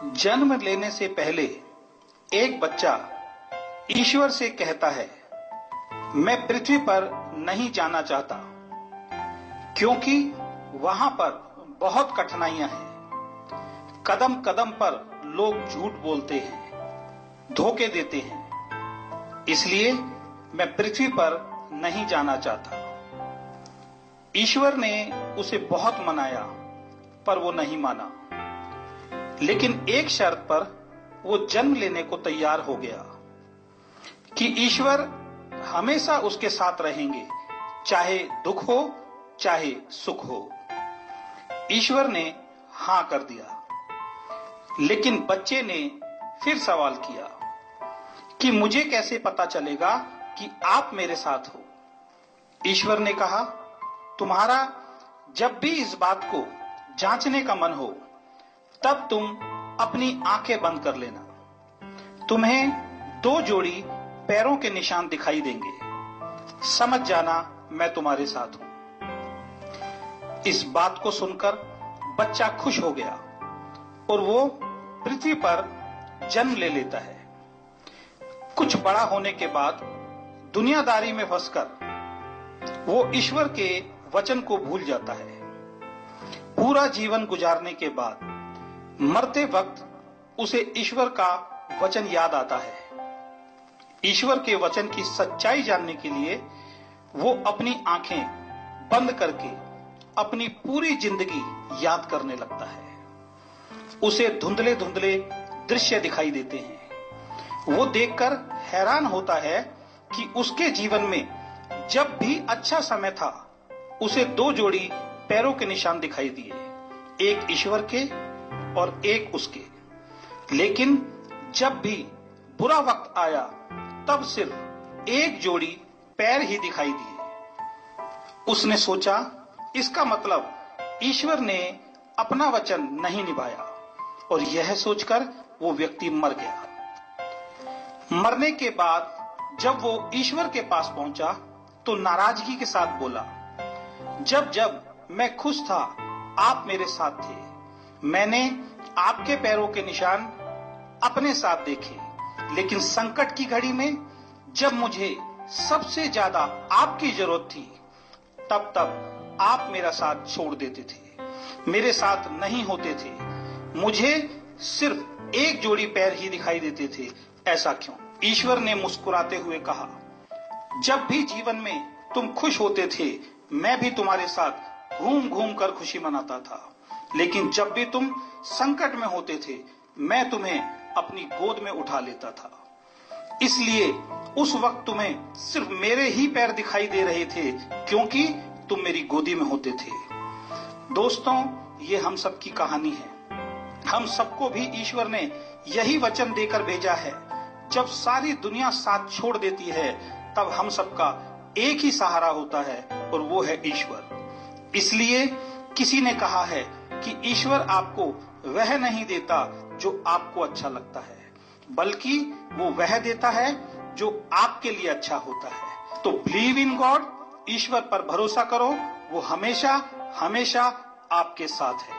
जन्म लेने से पहले एक बच्चा ईश्वर से कहता है, मैं पृथ्वी पर नहीं जाना चाहता क्योंकि वहां पर बहुत कठिनाइयां हैं। कदम कदम पर लोग झूठ बोलते हैं, धोखे देते हैं, इसलिए मैं पृथ्वी पर नहीं जाना चाहता। ईश्वर ने उसे बहुत मनाया पर वो नहीं माना, लेकिन एक शर्त पर वो जन्म लेने को तैयार हो गया कि ईश्वर हमेशा उसके साथ रहेंगे, चाहे दुख हो चाहे सुख हो। ईश्वर ने हां कर दिया, लेकिन बच्चे ने फिर सवाल किया कि मुझे कैसे पता चलेगा कि आप मेरे साथ हो। ईश्वर ने कहा, तुम्हारा जब भी इस बात को जांचने का मन हो तब तुम अपनी आंखें बंद कर लेना। तुम्हें 2 जोड़ी पैरों के निशान दिखाई देंगे, समझ जाना मैं तुम्हारे साथ हूं। इस बात को सुनकर बच्चा खुश हो गया और वो पृथ्वी पर जन्म ले लेता है। कुछ बड़ा होने के बाद दुनियादारी में फंसकर वो ईश्वर के वचन को भूल जाता है। पूरा जीवन गुजारने के बाद मरते वक्त उसे ईश्वर का वचन याद आता है। ईश्वर के वचन की सच्चाई जानने के लिए वो अपनी आंखें बंद करके अपनी पूरी जिंदगी याद करने लगता है। उसे धुंधले धुंधले दृश्य दिखाई देते हैं। वो देखकर हैरान होता है कि उसके जीवन में जब भी अच्छा समय था उसे 2 जोड़ी पैरों के निशान दिखाई दिए, एक ईश्वर के और एक उसके। लेकिन जब भी बुरा वक्त आया तब सिर्फ 1 जोड़ी पैर ही दिखाई दिए। उसने सोचा, इसका मतलब ईश्वर ने अपना वचन नहीं निभाया, और यह सोचकर वो व्यक्ति मर गया। मरने के बाद जब वो ईश्वर के पास पहुंचा तो नाराजगी के साथ बोला, जब जब मैं खुश था आप मेरे साथ थे। मैंने आपके पैरों के निशान अपने साथ देखे, लेकिन संकट की घड़ी में जब मुझे सबसे ज्यादा आपकी जरूरत थी तब आप मेरा साथ छोड़ देते थे, मेरे साथ नहीं होते थे। मुझे सिर्फ 1 जोड़ी पैर ही दिखाई देते थे, ऐसा क्यों? ईश्वर ने मुस्कुराते हुए कहा, जब भी जीवन में तुम खुश होते थे मैं भी तुम्हारे साथ घूम घूम कर खुशी मनाता था, लेकिन जब भी तुम संकट में होते थे मैं तुम्हें अपनी गोद में उठा लेता था। इसलिए उस वक्त तुम्हें सिर्फ मेरे ही पैर दिखाई दे रहे थे क्योंकि तुम मेरी गोदी में होते थे। दोस्तों, ये हम सबकी कहानी है। हम सबको भी ईश्वर ने यही वचन देकर भेजा है। जब सारी दुनिया साथ छोड़ देती है तब हम सबका एक ही सहारा होता है और वो है ईश्वर। इसलिए किसी ने कहा है कि ईश्वर आपको वह नहीं देता जो आपको अच्छा लगता है, बल्कि वो वह देता है जो आपके लिए अच्छा होता है। तो बिलीव इन गॉड, ईश्वर पर भरोसा करो, वो हमेशा हमेशा आपके साथ है।